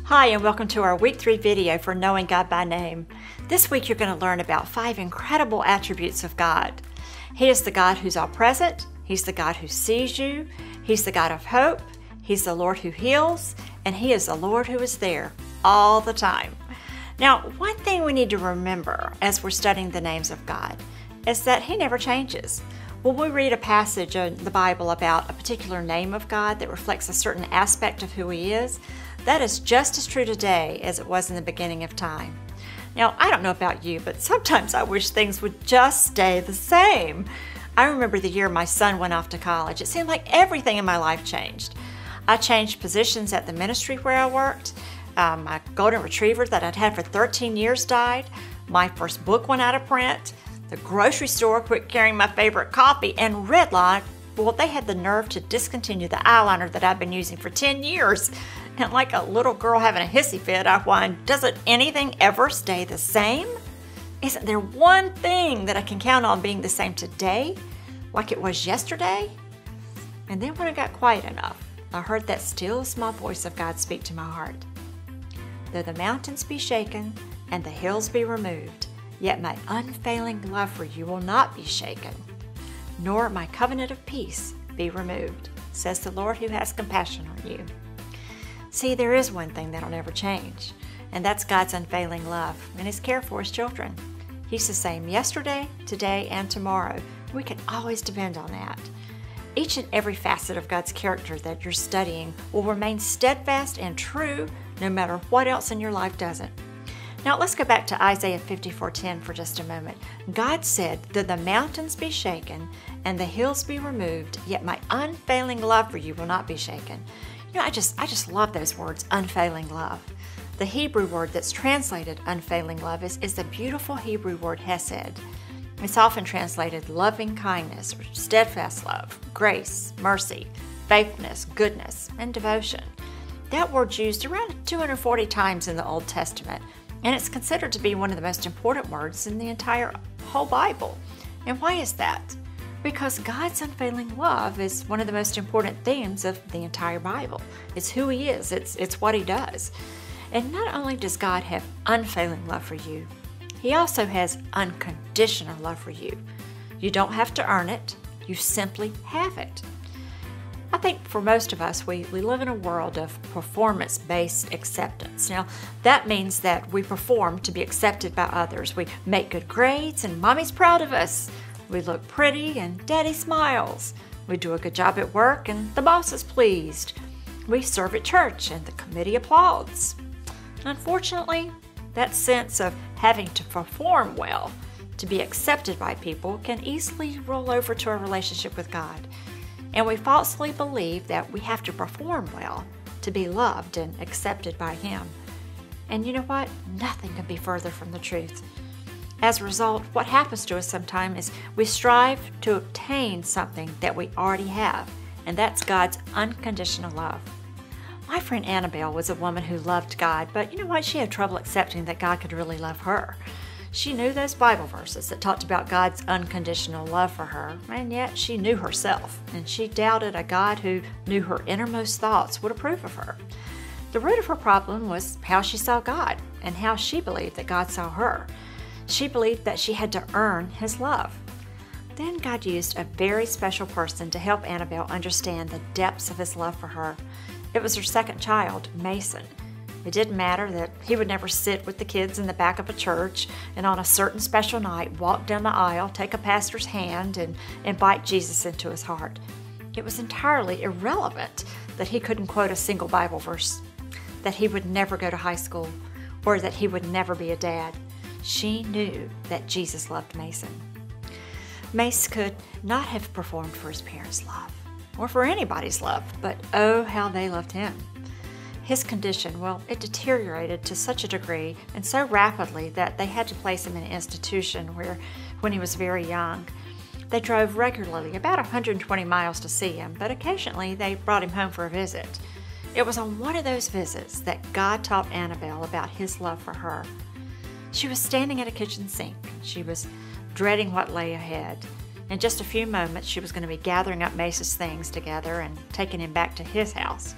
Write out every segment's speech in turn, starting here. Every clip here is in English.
Hi, and welcome to our Week 3 video for Knowing God by Name. This week you're going to learn about 5 incredible attributes of God. He is the God who's all-present. He's the God who sees you. He's the God of hope. He's the Lord who heals. And He is the Lord who is there all the time. Now, one thing we need to remember as we're studying the names of God is that He never changes. When we read a passage in the Bible about a particular name of God that reflects a certain aspect of who He is, that is just as true today as it was in the beginning of time. Now, I don't know about you, but sometimes I wish things would just stay the same. I remember the year my son went off to college. It seemed like everything in my life changed. I changed positions at the ministry where I worked. My golden retriever that I'd had for 13 years died. My first book went out of print. The grocery store quit carrying my favorite coffee, and Redline, well, they had the nerve to discontinue the eyeliner that I've been using for 10 years. And like a little girl having a hissy fit, I whined, doesn't anything ever stay the same? Isn't there one thing that I can count on being the same today, like it was yesterday? And then when it got quiet enough, I heard that still small voice of God speak to my heart. Though the mountains be shaken and the hills be removed, yet my unfailing love for you will not be shaken, nor my covenant of peace be removed, says the Lord who has compassion on you. See, there is one thing that'll never change, and that's God's unfailing love and His care for His children. He's the same yesterday, today, and tomorrow. We can always depend on that. Each and every facet of God's character that you're studying will remain steadfast and true no matter what else in your life doesn't. Now let's go back to Isaiah 54:10 for just a moment. God said, though the mountains be shaken and the hills be removed, yet my unfailing love for you will not be shaken. You know, I just love those words, unfailing love. The Hebrew word that's translated unfailing love is the beautiful Hebrew word hesed. It's often translated loving kindness, or steadfast love, grace, mercy, faithfulness, goodness, and devotion. That word's used around 240 times in the Old Testament, and it's considered to be one of the most important words in the entire whole Bible. And why is that? Because God's unfailing love is one of the most important themes of the entire Bible. It's who He is, it's what He does. And not only does God have unfailing love for you, He also has unconditional love for you. You don't have to earn it, you simply have it. I think for most of us, we live in a world of performance-based acceptance. Now, that means that we perform to be accepted by others. We make good grades and Mommy's proud of us. We look pretty and Daddy smiles. We do a good job at work and the boss is pleased. We serve at church and the committee applauds. Unfortunately, that sense of having to perform well to be accepted by people can easily roll over to our relationship with God. And we falsely believe that we have to perform well to be loved and accepted by Him. And you know what? Nothing can be further from the truth. As a result, what happens to us sometimes is we strive to obtain something that we already have, and that's God's unconditional love. My friend Annabelle was a woman who loved God, but you know what? She had trouble accepting that God could really love her. She knew those Bible verses that talked about God's unconditional love for her, and yet she knew herself, and she doubted a God who knew her innermost thoughts would approve of her. The root of her problem was how she saw God and how she believed that God saw her. She believed that she had to earn His love. Then God used a very special person to help Annabelle understand the depths of His love for her. It was her second child, Mason. It didn't matter that he would never sit with the kids in the back of a church and on a certain special night walk down the aisle, take a pastor's hand, and invite Jesus into his heart. It was entirely irrelevant that he couldn't quote a single Bible verse, that he would never go to high school, or that he would never be a dad. She knew that Jesus loved Mason. Mace could not have performed for his parents' love, or for anybody's love, but oh, how they loved him. His condition, well, it deteriorated to such a degree and so rapidly that they had to place him in an institution when he was very young. They drove regularly, about 120 miles to see him, but occasionally they brought him home for a visit. It was on one of those visits that God taught Annabelle about His love for her. She was standing at a kitchen sink. She was dreading what lay ahead. In just a few moments, she was going to be gathering up Mace's things together and taking him back to his house.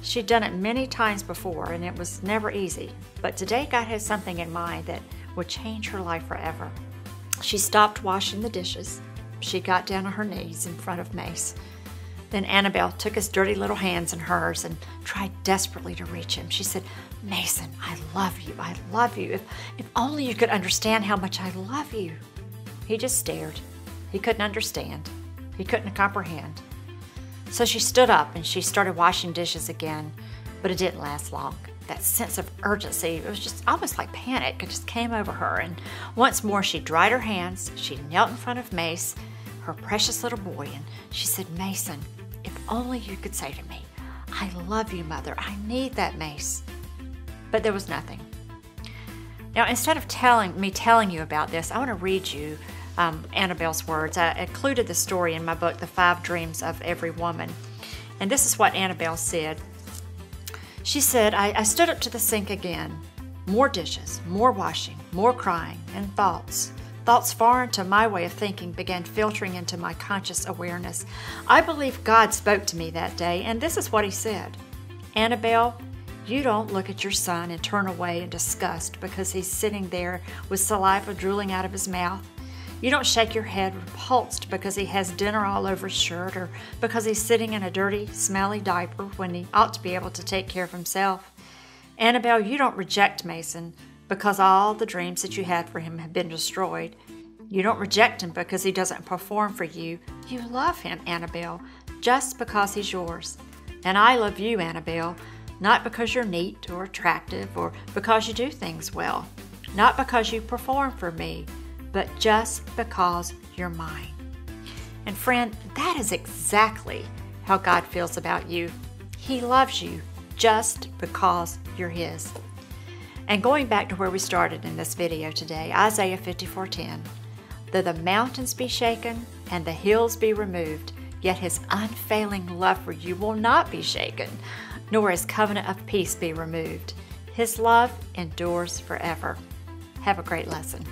She'd done it many times before, and it was never easy. But today God had something in mind that would change her life forever. She stopped washing the dishes. She got down on her knees in front of Mace. Then Annabelle took his dirty little hands in hers and tried desperately to reach him. She said, "Mason, I love you. I love you. If only you could understand how much I love you." He just stared. He couldn't understand. He couldn't comprehend. So she stood up and she started washing dishes again, but it didn't last long. That sense of urgency, it was just almost like panic. It just came over her. And once more she dried her hands. She knelt in front of Mace, her precious little boy, and she said, "Mason, if only you could say to me, 'I love you, Mother. I need that, Mace.'" But there was nothing. Now, instead of telling you about this, I want to read you Annabelle's words. I included the story in my book, The 5 Dreams of Every Woman. And this is what Annabelle said. She said, I stood up to the sink again. More dishes, more washing, more crying, and thoughts. Thoughts foreign to my way of thinking began filtering into my conscious awareness. I believe God spoke to me that day, and this is what he said. "Annabelle, you don't look at your son and turn away in disgust because he's sitting there with saliva drooling out of his mouth. You don't shake your head repulsed because he has dinner all over his shirt or because he's sitting in a dirty, smelly diaper when he ought to be able to take care of himself. Annabelle, you don't reject Mason because all the dreams that you had for him have been destroyed. You don't reject him because he doesn't perform for you. You love him, Annabelle, just because he's yours. And I love you, Annabelle, not because you're neat or attractive or because you do things well, not because you perform for me, but just because you're mine." And friend, that is exactly how God feels about you. He loves you just because you're his. And going back to where we started in this video today, Isaiah 54:10, "Though the mountains be shaken and the hills be removed, yet his unfailing love for you will not be shaken, nor his covenant of peace be removed. His love endures forever." Have a great lesson.